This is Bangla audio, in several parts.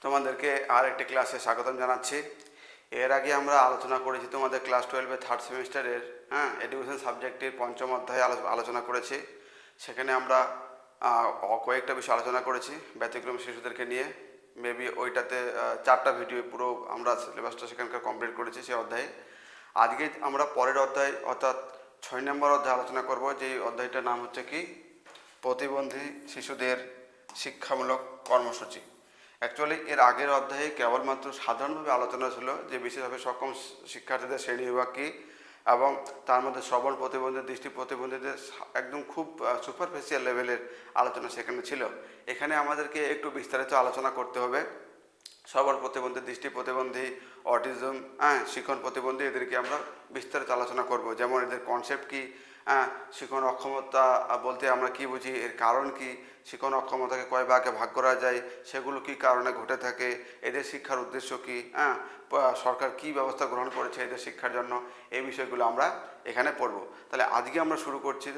তোমাদেরকে আর একটি ক্লাসে স্বাগতম জানাচ্ছি। এর আগে আমরা আলোচনা করেছি তোমাদের ক্লাস 12-এর থার্ড সেমিস্টারের এডুকেশন সাবজেক্টের পঞ্চম অধ্যায়ে আলোচনা করেছি। সেখানে আমরা কয়েকটা বিষয় আলোচনা করেছি ব্যতিক্রম শিশুদেরকে নিয়ে। মেবি ওইটাতে 4টা ভিডিও পুরো আমরা সিলেবাসটা সেখানকার কমপ্লিট করেছি সেই অধ্যায়ে। আজকে আমরা পরের অধ্যায় অর্থাৎ 6 নম্বর অধ্যায় আলোচনা করব, যেই অধ্যায়টার নাম হচ্ছে কি প্রতিবন্ধী শিশুদের শিক্ষামূলক কর্মসূচি। অ্যাকচুয়ালি এর আগের অধ্যায়ে কেবলমাত্র সাধারণভাবে আলোচনা ছিল যে বিশেষভাবে সক্ষম শিক্ষার্থীদের শ্রেণীবিভাগ কী, এবং তার মধ্যে শ্রবণ প্রতিবন্ধী, দৃষ্টি প্রতিবন্ধীদের একদম খুব সুপারফিশিয়াল লেভেলের আলোচনা সেখানে ছিল। এখানে আমাদেরকে একটু বিস্তারিত আলোচনা করতে হবে। শ্রবণ প্রতিবন্ধী, দৃষ্টি প্রতিবন্ধী, অটিজম, শিখন প্রতিবন্ধী, এদেরকে আমরা বিস্তারিত আলোচনা করব। যেমন এদের কনসেপ্ট কী, শিখন অক্ষমতা বলতে আমরা কি বুঝি, এর কারণ কি, শিখন অক্ষমতাকে কয় ভাগে ভাগ করা যায়, সেগুলো কি কারণে ঘটে থাকে, এদের শিক্ষার উদ্দেশ্য কী, সরকার কি ব্যবস্থা গ্রহণ করেছে এদের শিক্ষার জন্য, এই বিষয়গুলো আমরা এখানে পড়ব। তাহলে আজকে আমরা শুরু করছি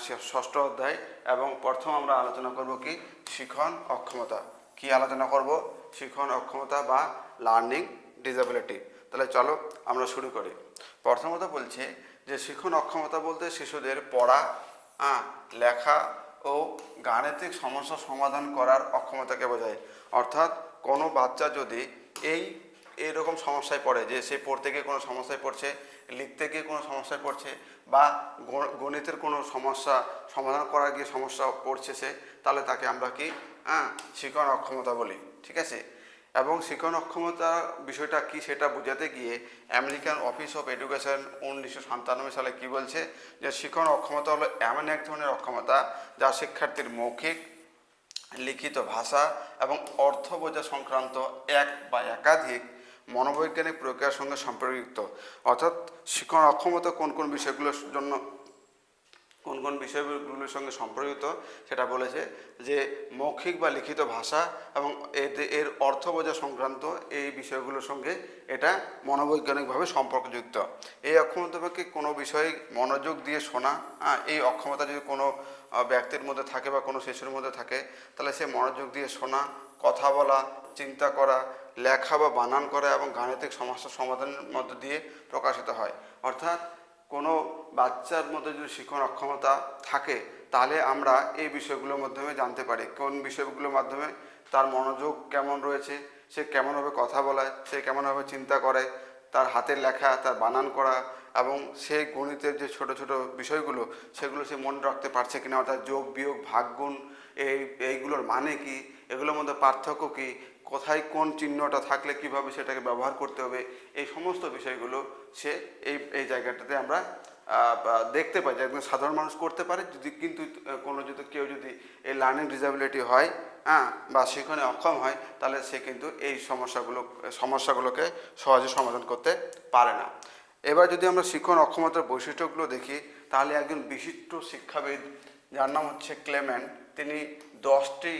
6ষ্ঠ অধ্যায়, এবং প্রথম আমরা আলোচনা করব কি শিখন অক্ষমতা। কি আলোচনা করব? শিখন অক্ষমতা বা লার্নিং ডিসএবিলিটি। তাহলে চলো আমরা শুরু করি। প্রথমত বলছে যে শিখন অক্ষমতা বলতে শিশুদের পড়া, লেখা ও গাণিতিক সমস্যা সমাধান করার অক্ষমতাকে বোঝায়। অর্থাৎ কোনো বাচ্চা যদি এইরকম সমস্যায় পড়ে যে সে পড়তে গিয়ে কোনো সমস্যায় পড়ছে, লিখতে গিয়ে কোনো সমস্যায় পড়ছে, বা গণিতের কোনো সমস্যা সমাধান করার গিয়ে সমস্যা পড়ছে সে, তাহলে তাকে আমরা কি শিখন অক্ষমতা বলি। ঠিক আছে? এবং শিখন অক্ষমতা বিষয়টা কি সেটা বোঝাতে গিয়ে আমেরিকান অফিস অফ এডুকেশন 1997 সালে কি বলছে, যে শিখন অক্ষমতা হলো এমন এক ধরনের অক্ষমতা যা শিক্ষার্থীর মৌখিক, লিখিত ভাষা এবং অর্থ বোঝা সংক্রান্ত এক বা একাধিক মনোবৈজ্ঞানিক প্রক্রিয়ার সঙ্গে সম্পর্কিত। অর্থাৎ শিখন অক্ষমতা কোন কোন বিষয়গুলোর জন্য, কোন কোন বিষয়গুলোর সঙ্গে সম্পর্কিত সেটা বলেছে, যে মৌখিক বা লিখিত ভাষা এবং এর অর্থ বোঝা সংক্রান্ত এই বিষয়গুলোর সঙ্গে এটা মনোবৈজ্ঞানিকভাবে সম্পর্কযুক্ত। এই অক্ষমতাকে কোনো বিষয়ে মনোযোগ দিয়ে শোনা, এই অক্ষমতা যদি কোনো ব্যক্তির মধ্যে থাকে বা কোনো শিশুর মধ্যে থাকে, তাহলে সে মনোযোগ দিয়ে শোনা, কথা বলা, চিন্তা করা, লেখা বা বানান করা এবং গাণিতিক সমস্যা সমাধানের মধ্য দিয়ে প্রকাশিত হয়। অর্থাৎ কোনো বাচ্চার মধ্যে যদি শিখন অক্ষমতা থাকে, তাহলে আমরা এই বিষয়গুলোর মাধ্যমে জানতে পারি কোন বিষয়গুলোর মাধ্যমে তার মনোযোগ কেমন রয়েছে, সে কেমনভাবে কথা বলায়, সে কেমনভাবে চিন্তা করে, তার হাতের লেখা, তার বানান করা, এবং সে গণিতের যে ছোট ছোট বিষয়গুলো সেগুলো সে মনে রাখতে পারছে কিনা, অর্থাৎ যোগ বিয়োগ ভাগ গুণ এইগুলোর মানে কি, এগুলোর মধ্যে পার্থক্য কী, কোথায় কোন চিহ্নটা থাকলে কিভাবে সেটাকে ব্যবহার করতে হবে, এই সমস্ত বিষয়গুলো সে এই জায়গাটাতে আমরা দেখতে পাই যে একদম সাধারণ মানুষ করতে পারে। কিন্তু কেউ যদি এই লার্নিং ডিসএবিলিটি হয়, বা শিখনে অক্ষম হয়, তাহলে সে কিন্তু এই সমস্যাগুলোকে সহজে সমাধান করতে পারে না। এবার যদি আমরা শিখন অক্ষমতার বৈশিষ্ট্যগুলো দেখি, তাহলে একজন বিশিষ্ট শিক্ষাবিদ যার নাম হচ্ছে ক্লেমেন্ট, তিনি 10টি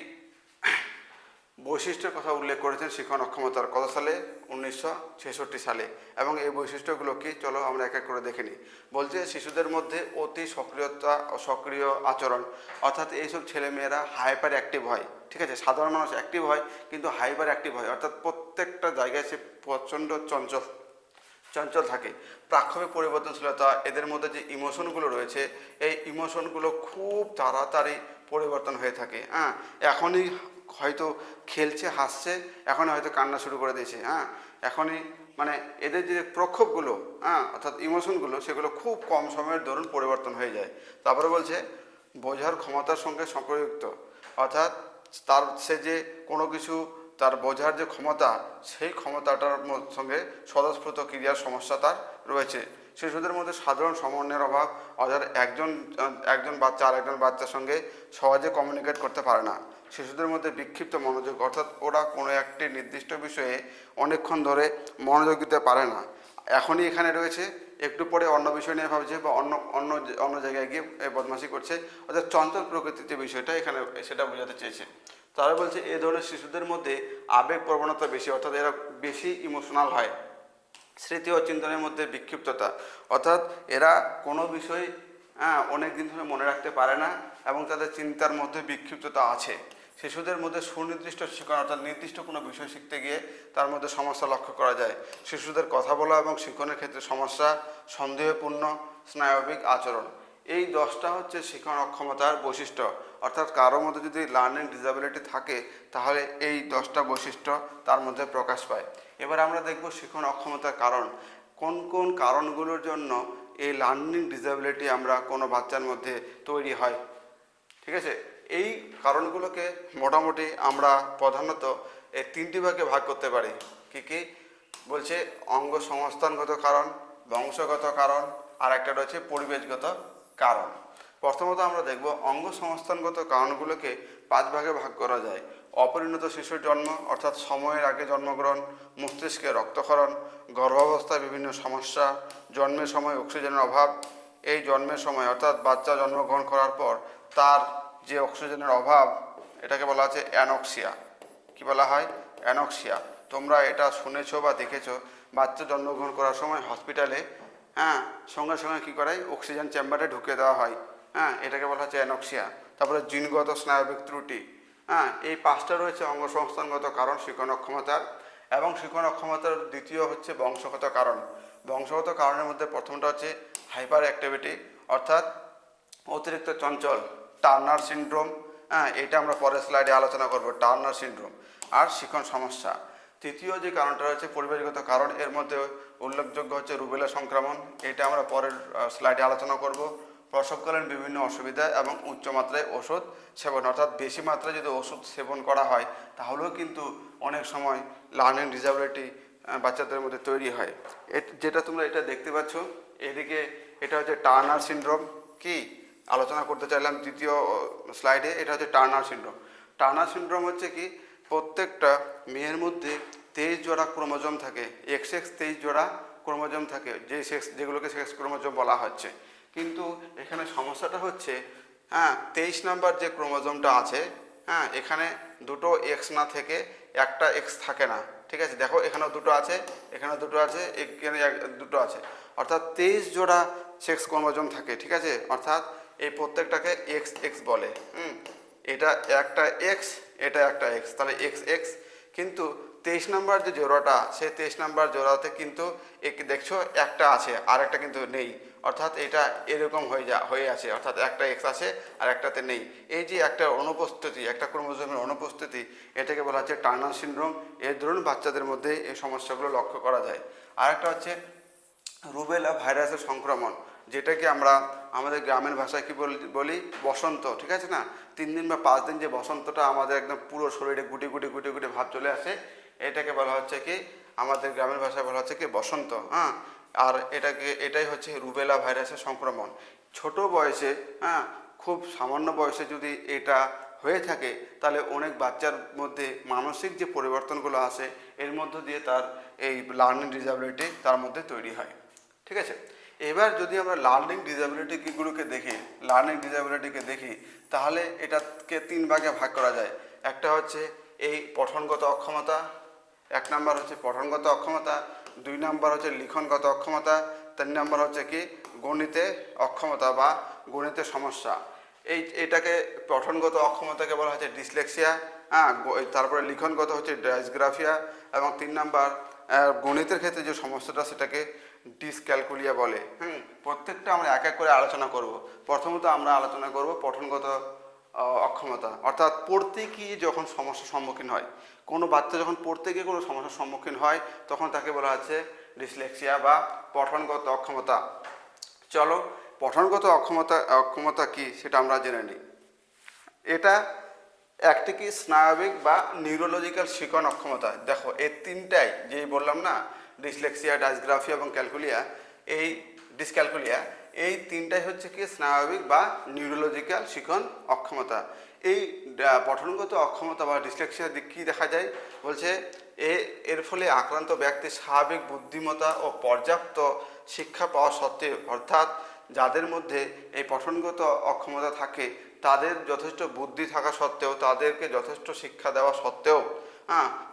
বৈশিষ্ট্যের কথা উল্লেখ করেছেন শিখন অক্ষমতার। কত সালে? 1966 সালে। এবং এই বৈশিষ্ট্যগুলো কি, চলো আমরা এক এক করে দেখে নিই। বলছে শিশুদের মধ্যে অতি সক্রিয়তা ও সক্রিয় আচরণ, অর্থাৎ এইসব ছেলেমেয়েরা হাইপার অ্যাক্টিভ হয়। ঠিক আছে? সাধারণ মানুষ অ্যাক্টিভ হয়, কিন্তু হাইপার অ্যাক্টিভ হয়, অর্থাৎ প্রত্যেকটা জায়গায় সে প্রচণ্ড চঞ্চল থাকে। প্রাক্ষবিক পরিবর্তনশীলতা, এদের মধ্যে যে ইমোশনগুলো রয়েছে, এই ইমোশনগুলো খুব তাড়াতাড়ি পরিবর্তন হয়ে থাকে। এখনই হয়তো খেলছে, হাসছে, এখনই হয়তো কান্না শুরু করে দিয়েছে। এখনই মানে এদের যে প্রক্ষোভগুলো, অর্থাৎ ইমোশনগুলো, সেগুলো খুব কম সময়ের দরুন পরিবর্তন হয়ে যায়। তারপরে বলছে বোঝার ক্ষমতার সঙ্গে সম্পর্কযুক্ত, অর্থাৎ সে যে কোনো কিছু তার বোঝার যে ক্ষমতা, সেই ক্ষমতাটার সঙ্গে স্বতঃস্ফূর্ত ক্রিয়ার সমস্যা তার রয়েছে। শিশুদের মধ্যে সাধারণ সমন্বয়ের অভাব, অর্থাৎ একজন বাচ্চা আর একজন বাচ্চার সঙ্গে সহজে কমিউনিকেট করতে পারে না। শিশুদের মধ্যে বিক্ষিপ্ত মনোযোগ, অর্থাৎ ওরা কোনো একটি নির্দিষ্ট বিষয়ে অনেকক্ষণ ধরে মনোযোগ দিতে পারে না। এখনই এখানে রয়েছে, একটু পরে অন্য বিষয় নিয়ে ভাবছে, বা অন্য জায়গায় গিয়ে বদমাশি করছে, অর্থাৎ চঞ্চল প্রকৃতির যে বিষয়টা এখানে সেটা বোঝাতে চেয়েছে। তারা বলছে এই ধরনের শিশুদের মধ্যে আবেগ প্রবণতা বেশি, অর্থাৎ এরা বেশি ইমোশনাল হয়। স্মৃতি ও চিন্তনের মধ্যে বিক্ষিপ্ততা, অর্থাৎ এরা কোনো বিষয় অনেক দিন ধরে মনে রাখতে পারে না, এবং তাদের চিন্তার মধ্যে বিক্ষিপ্ততা আছে। শিশুদের মধ্যে সুনির্দিষ্ট শিক্ষণ অর্থাৎ নির্দিষ্ট কোনো বিষয় শিখতে গিয়ে তার মধ্যে সমস্যা লক্ষ্য করা যায়। শিশুদের কথা বলা এবং শিক্ষণের ক্ষেত্রে সমস্যা, সন্দেহপূর্ণ স্নায়বিক আচরণ। এই 10টা হচ্ছে শিক্ষণ অক্ষমতার বৈশিষ্ট্য। অর্থাৎ কারোর মধ্যে যদি লার্নিং ডিসএবিলিটি থাকে তাহলে এই 10টা বৈশিষ্ট্য তার মধ্যে প্রকাশ পায়। এবার আমরা দেখব শিক্ষণ অক্ষমতার কারণ। কোন কোন কারণগুলোর জন্য এই লার্নিং ডিসএবিলিটি আমরা কোনো বাচ্চার মধ্যে তৈরি হয়। ঠিক আছে, এই কারণগুলোকে মোটামুটি আমরা প্রধানত এই 3টি ভাগে ভাগ করতে পারি। কি কি বলছে? অঙ্গ সংস্থানগত কারণ, বংশগত কারণ, আর একটা রয়েছে পরিবেশগত কারণ। প্রথমত আমরা দেখব অঙ্গ সংস্থানগত কারণগুলোকে 5 ভাগে ভাগ করা যায়। অপরিণত শিশুর জন্ম অর্থাৎ সময়ের আগে জন্মগ্রহণ, মস্তিষ্কে রক্তক্ষরণ, গর্ভাবস্থায় বিভিন্ন সমস্যা, জন্মের সময় অক্সিজেনের অভাব। এই জন্মের সময় অর্থাৎ বাচ্চা জন্মগ্রহণ করার পর তার যে অক্সিজেনের অভাব, এটাকে বলা হচ্ছে অ্যানক্সিয়া। কি বলা হয়? অ্যানক্সিয়া। তোমরা এটা শুনেছো বা দেখেছো, বাচ্চা জন্মগ্রহণ করার সময় হসপিটালে সঙ্গে সঙ্গে কী করায়? অক্সিজেন চেম্বারে ঢুকিয়ে দেওয়া হয়। এটাকে বলা হচ্ছে অ্যানক্সিয়া। তারপরে জিনগত স্নায়বিক ত্রুটি। এই 5টা রয়েছে অঙ্গ সংস্থানগত কারণ শিক্ষণ অক্ষমতার। এবং শিক্ষণ অক্ষমতার দ্বিতীয় হচ্ছে বংশগত কারণ। বংশগত কারণের মধ্যে প্রথমটা হচ্ছে হাইপার অ্যাক্টিভিটি অর্থাৎ অতিরিক্ত চঞ্চল, টার্নার সিনড্রোম। এটা আমরা পরের স্লাইডে আলোচনা করব, টার্নার সিনড্রোম। আর শিক্ষণ সমস্যা। তৃতীয় যে কারণটা রয়েছে পরিবেশগত কারণ, এর মধ্যে উল্লেখযোগ্য হচ্ছে রুবেলা সংক্রমণ। এটা আমরা পরের স্লাইডে আলোচনা করব। প্রসবকালীন বিভিন্ন অসুবিধা এবং উচ্চমাত্রায় ওষুধ সেবন অর্থাৎ বেশি মাত্রায় যদি ওষুধ সেবন করা হয় তাহলেও কিন্তু অনেক সময় লার্নিং ডিসএবিলিটি বাচ্চাদের মধ্যে তৈরি হয়। যেটা তোমরা এটা দেখতে পাচ্ছ এদিকে, এটা হচ্ছে টার্নার সিনড্রোম। কি আলোচনা করতে চাইলাম দ্বিতীয় স্লাইডে, এটা হচ্ছে টার্নার সিনড্রোম। টার্নার সিনড্রোম হচ্ছে কি, প্রত্যেকটা মেয়ের মধ্যে 23 জোড়া ক্রোমোজোম থাকে, XX 23 জোড়া ক্রোমোজোম থাকে, যেগুলোকে সেক্স ক্রোমোজোম বলা হচ্ছে। কিন্তু এখানে সমস্যাটা হচ্ছে 23 নম্বর যে ক্রোমোজোমটা আছে, এখানে দুটো এক্স না থেকে একটা এক্স থাকে না। ঠিক আছে, দেখো এখানেও দুটো আছে, এখানেও দুটো আছে, এখানে দুটো আছে, অর্থাৎ 23 জোড়া সেক্স ক্রোমোজোম থাকে। ঠিক আছে, অর্থাৎ এই প্রত্যেকটাকে এক্স এক্স বলে। এটা একটা এক্স, এটা একটা এক্স, তাহলে এক্স এক্স। কিন্তু 23 নম্বর যে জোড়াটা, সেই 23 নম্বর জোড়াতে কিন্তু দেখছো একটা আছে আর একটা কিন্তু নেই, অর্থাৎ এটা এরকম হয়ে আছে, অর্থাৎ একটা এক্স আছে আর একটাতে নেই। এই যে একটা অনুপস্থিতি, একটা ক্রোমোজোমের অনুপস্থিতি, এটাকে বলা হচ্ছে টার্নার সিনড্রোম। এর ধরুন বাচ্চাদের মধ্যে এই সমস্যাগুলো লক্ষ্য করা যায়। আরেকটা হচ্ছে রুবেলা ভাইরাসের সংক্রমণ, যেটাকে আমরা আমাদের গ্রামের ভাষায় কি বলি? বসন্ত। ঠিক আছে না, 3 দিন বা 5 দিন যে বসন্তটা আমাদের একদম পুরো শরীরে গুটি গুটি গুটি গুটি ভাব চলে আসে, এটাকে বলা হচ্ছে কি, আমাদের গ্রামের ভাষায় বলা হচ্ছে কি বসন্ত। আর এটাই হচ্ছে রুবেলা ভাইরাসের সংক্রমণ। ছোট বয়সে, খুব সামান্য বয়সে যদি এটা হয়ে থাকে তাহলে অনেক বাচ্চার মধ্যে মানসিক যে পরিবর্তনগুলো আসে এর মধ্য দিয়ে তার এই লার্নিং ডিসএবিলিটি তার মধ্যে তৈরি হয়। ঠিক আছে, এবার যদি আমরা লার্নিং ডিসএবিলিটিগুলোকে দেখি তাহলে এটাকে 3 ভাগে ভাগ করা যায়। একটা হচ্ছে এই পঠনগত অক্ষমতা, 1 নাম্বার হচ্ছে পঠনগত অক্ষমতা, 2 নাম্বার হচ্ছে লিখনগত অক্ষমতা, 3 নাম্বার হচ্ছে কি গণিতে অক্ষমতা বা গণিতের সমস্যা। এটাকে পঠনগত অক্ষমতাকে বলা হচ্ছে ডিসলেক্সিয়া, তারপরে লিখনগত হচ্ছে ডাইসগ্রাফিয়া, এবং 3 নাম্বার গণিতের ক্ষেত্রে যে সমস্যাটা সেটাকে ডিসক্যালকুলিয়া বলে। প্রত্যেকটা আমরা এক এক করে আলোচনা করব। প্রথমত আমরা আলোচনা করব পঠনগত অক্ষমতা, অর্থাৎ পড়তে গিয়ে যখন সমস্যার সম্মুখীন হয়, কোনো বাচ্চা যখন পড়তে গিয়ে কোনো সমস্যার সম্মুখীন হয় তখন তাকে বলা হচ্ছে ডিসলেক্সিয়া বা পঠনগত অক্ষমতা। চলো পঠনগত অক্ষমতা কি সেটা আমরা জেনে নিই। এটা একটি কি স্নায়বিক বা নিউরোলজিক্যাল শিখন অক্ষমতা। দেখো এই 3টাই যেই বললাম না, ডিসলেক্সিয়া, ডাইসগ্রাফিয়া এবং ডিসক্যালকুলিয়া, এই 3টাই হচ্ছে কি স্নায়বিক বা নিউরোলজিক্যাল শিখন অক্ষমতা। এই পঠনগত অক্ষমতা বা ডিসলেক্সিয়ার দিক কী দেখা যায়? বলছে এর ফলে আক্রান্ত ব্যক্তির স্বাভাবিক বুদ্ধিমত্তা ও পর্যাপ্ত শিক্ষা পাওয়া সত্ত্বেও, অর্থাৎ যাদের মধ্যে এই পঠনগত অক্ষমতা থাকে তাদের যথেষ্ট বুদ্ধি থাকা সত্ত্বেও, তাদেরকে যথেষ্ট শিক্ষা দেওয়া সত্ত্বেও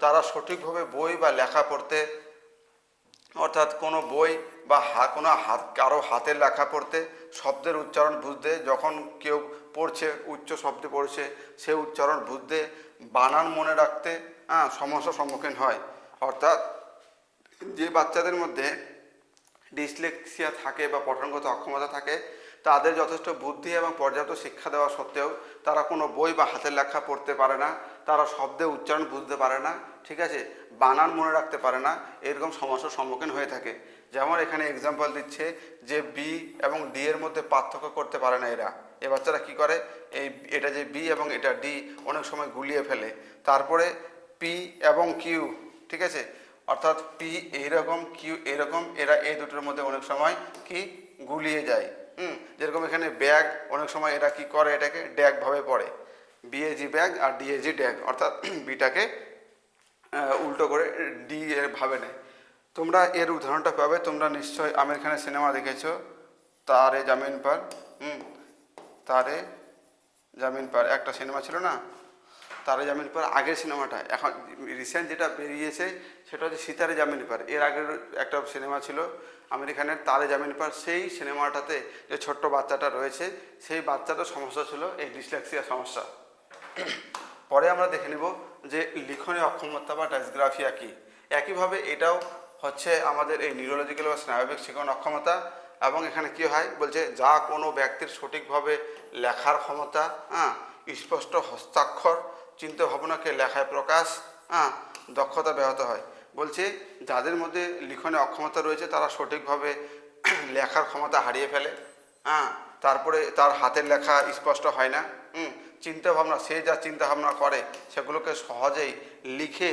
তারা সঠিকভাবে বই বা লেখা পড়তে, অর্থাৎ কোনো বই বা কোনো কারো হাতের লেখা পড়তে, শব্দের উচ্চারণ বুঝতে, যখন কেউ পড়ছে উচ্চ শব্দে পড়ছে সে উচ্চারণ বুঝতে, বানান মনে রাখতে সমস্যার সম্মুখীন হয়। অর্থাৎ যে বাচ্চাদের মধ্যে ডিসলেক্সিয়া থাকে বা পঠনগত অক্ষমতা থাকে তাদের যথেষ্ট বুদ্ধি এবং পর্যাপ্ত শিক্ষা দেওয়া সত্ত্বেও তারা কোনো বই বা হাতের লেখা পড়তে পারে না, তারা শব্দে উচ্চারণ বুঝতে পারে না, ঠিক আছে, বানান মনে রাখতে পারে না, এরকম সমস্যার সম্মুখীন হয়ে থাকে। যেমন এখানে এক্সাম্পল দিচ্ছে যে বি এবং ডি এর মধ্যে পার্থক্য করতে পারে না এরা। এ বাচ্চারা কী করে, এটা যে বি এবং এটা ডি অনেক সময় গুলিয়ে ফেলে। তারপরে পি এবং কিউ, ঠিক আছে, অর্থাৎ পি এইরকম কিউ এরকম, এরা এই দুটোর মধ্যে অনেক সময় কি গুলিয়ে যায়। যেরকম এখানে ব্যাগ, অনেক সময় এরা কি করে, এটাকে ড্যাগ ভাবে পড়ে, বিএজি ব্যাগ আর ডিএজি ড্যাগ, অর্থাৎ বিটাকে উল্টো করে ডি এর ভাবে নেয়। তোমরা এর উদাহরণটা পাবে, তোমরা নিশ্চয়ই আমির খানের সিনেমা দেখেছো তারে জামিন পার। তারে জামিন পার একটা সিনেমা ছিল না, তারে জামিন পার আগের সিনেমাটা, এখন রিসেন্ট যেটা বেরিয়েছে সেটা হচ্ছে সিতারে জামিন পার। এর আগের একটা সিনেমা ছিল আমির খানের তারে জামিন পার, সেই সিনেমাটাতে যে ছোট্ট বাচ্চাটা রয়েছে সেই বাচ্চাটার সমস্যা ছিল এই ডিসলেক্সিয়া সমস্যা। পরে আমরা দেখে নিব যে লিখনে অক্ষমতা বা ডাইসগ্রাফিয়া কি। একইভাবে এটাও হচ্ছে আমাদের এই নিউরোলজিক্যাল বা স্নায়বিক শিখন অক্ষমতা। এবং এখানে কি হয় বলছে, যা কোনো ব্যক্তির সঠিকভাবে লেখার ক্ষমতা, স্পষ্ট হস্তাক্ষর, চিন্তা ভাবনাকে লেখায় প্রকাশ, দক্ষতা ব্যাহত হয়। বলছে যাদের মধ্যে লিখনে অক্ষমতা রয়েছে তারা সঠিকভাবে লেখার ক্ষমতা হারিয়ে ফেলে, তারপরে তার হাতের লেখা স্পষ্ট হয় না, চিন্তা ভাবনা, সে যা চিন্তা ভাবনা করে সেগুলোকে সহজেই লিখে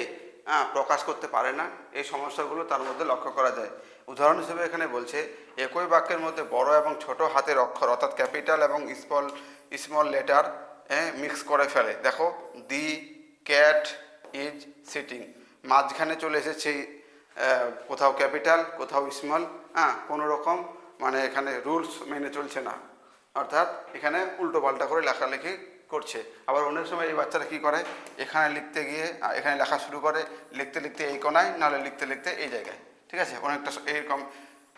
প্রকাশ করতে পারে না। এই সমস্যাগুলো তার মধ্যে লক্ষ্য করা যায়। উদাহরণ হিসেবে এখানে বলছে একই বাক্যের মধ্যে বড় এবং ছোট হাতের অক্ষর অর্থাৎ ক্যাপিটাল এবং স্মল লেটার মিক্স করে ফেলে। দেখো, দি ক্যাট ইজ সিটিং, মাঝখানে চলে এসেছে কোথাও ক্যাপিটাল কোথাও স্মল, কোনো রকম মানে এখানে রুলস মেনে চলছে না, অর্থাৎ এখানে উল্টো পাল্টা করে লেখালেখি করছে। আবার অনেক সময় এই বাচ্চারা কী করে, এখানে লিখতে গিয়ে এখানে লেখা শুরু করে, লিখতে লিখতে এই কোনায়, নাহলে লিখতে লিখতে এই জায়গায়, ঠিক আছে, অনেকটা এরকম।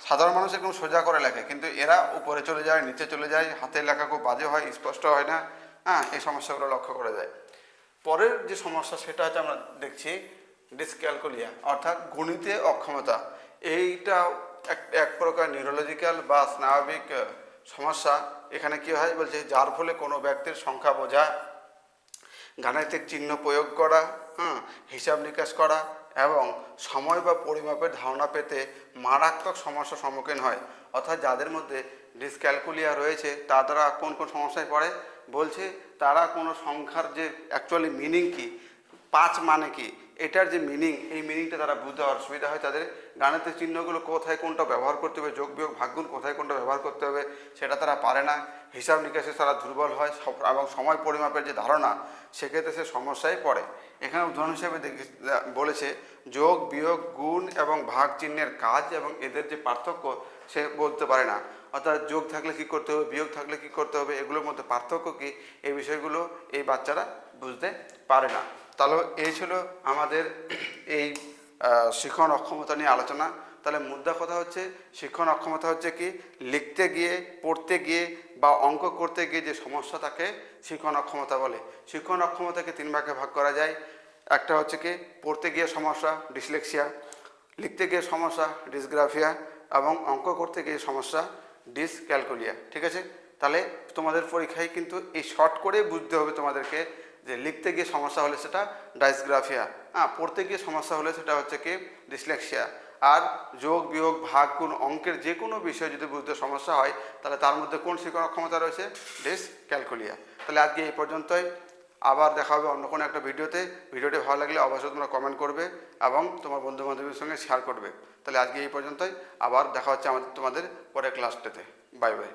সাধারণ মানুষ এরকম সোজা করে লেখে, কিন্তু এরা উপরে চলে যায়, নিচে চলে যায়, হাতের লেখা খুব বাজে হয়, স্পষ্ট হয় না, এই সমস্যাগুলো লক্ষ্য করা যায়। পরের যে সমস্যা সেটা হচ্ছে আমরা দেখছি ডিসক্যালকুলিয়া অর্থাৎ গণিতে অক্ষমতা। এইটা এক প্রকার নিউরোলজিক্যাল বা স্নায়বিক সমস্যা। এখানে কি হয় বলছে, যার ফলে কোনো ব্যক্তির সংখ্যা বোঝা, গাণিতিক চিহ্ন প্রয়োগ করা, হিসাব নিকাশ করা এবং সময় বা পরিমাপের ধারণা পেতে মারাত্মক সমস্যার সম্মুখীন হয়। অর্থাৎ যাদের মধ্যে ডিসক্যালকুলিয়া রয়েছে তারা কোন কোন সমস্যায় পড়ে বলছে, তারা কোনো সংখ্যার যে অ্যাকচুয়ালি মিনিং কি, 5 মানে কি, এটার যে মিনিং, এই মিনিংটা তারা বুঝতে অসুবিধা হয়। তাদের গাণিতিক চিহ্নগুলো কোথায় কোনটা ব্যবহার করতে হবে, যোগ বিয়োগ ভাগগুণ কোথায় কোনটা ব্যবহার করতে হবে সেটা তারা পারে না। হিসাব নিকাশে তারা দুর্বল হয় এবং সময় পরিমাপের যে ধারণা সেক্ষেত্রে সে সমস্যায় পড়ে। এখানে উদাহরণ হিসেবে বলেছে যোগ বিয়োগ গুণ এবং ভাগ চিহ্নের কাজ এবং এদের যে পার্থক্য সে বলতে পারে না। অর্থাৎ যোগ থাকলে কী করতে হবে, বিয়োগ থাকলে কী করতে হবে, এগুলোর মধ্যে পার্থক্য কী, এই বিষয়গুলো এই বাচ্চারা বুঝতে পারে না। তাহলে এই ছিল আমাদের এই শিখন অক্ষমতা নিয়ে আলোচনা। তাহলে মুদ্রা কথা হচ্ছে, শিখন অক্ষমতা হচ্ছে কি, লিখতে গিয়ে, পড়তে গিয়ে বা অঙ্ক করতে গিয়ে যে সমস্যা তাকে শিখন অক্ষমতা বলে। শিখন অক্ষমতাকে 3 ভাগে ভাগ করা যায়। একটা হচ্ছে কি পড়তে গিয়ে সমস্যা ডিসলেক্সিয়া, লিখতে গিয়ে সমস্যা ডিসগ্রাফিয়া এবং অঙ্ক করতে গিয়ে সমস্যা ডিসক্যালকুলিয়া, ঠিক আছে। তাহলে তোমাদের পরীক্ষায় কিন্তু এই শর্ট করে বুঝতে হবে তোমাদেরকে যে লিখতে গিয়ে সমস্যা হলে সেটা ডাইসগ্রাফিয়া, পড়তে গিয়ে সমস্যা হলে সেটা হচ্ছে কি ডিসলেক্সিয়া। আর যোগ বিয়োগ ভাগ গুণ অঙ্কের যে কোনো বিষয় যদি বুঝতে সমস্যা হয় তাহলে তার মধ্যে কোন শিখন অক্ষমতা রয়েছে, ডিসক্যালকুলিয়া। তাহলে আজকে এই পর্যন্তই, আবার দেখা হবে অন্য কোনো একটা ভিডিওতে। ভিডিওটি ভালো লাগলে অবশ্যই তোমরা কমেন্ট করবে এবং তোমার বন্ধু বান্ধবীর সঙ্গে শেয়ার করবে। তাহলে আজকে এই পর্যন্তই, আবার দেখা হচ্ছে তোমাদের পরের ক্লাসটাতে। Bye bye.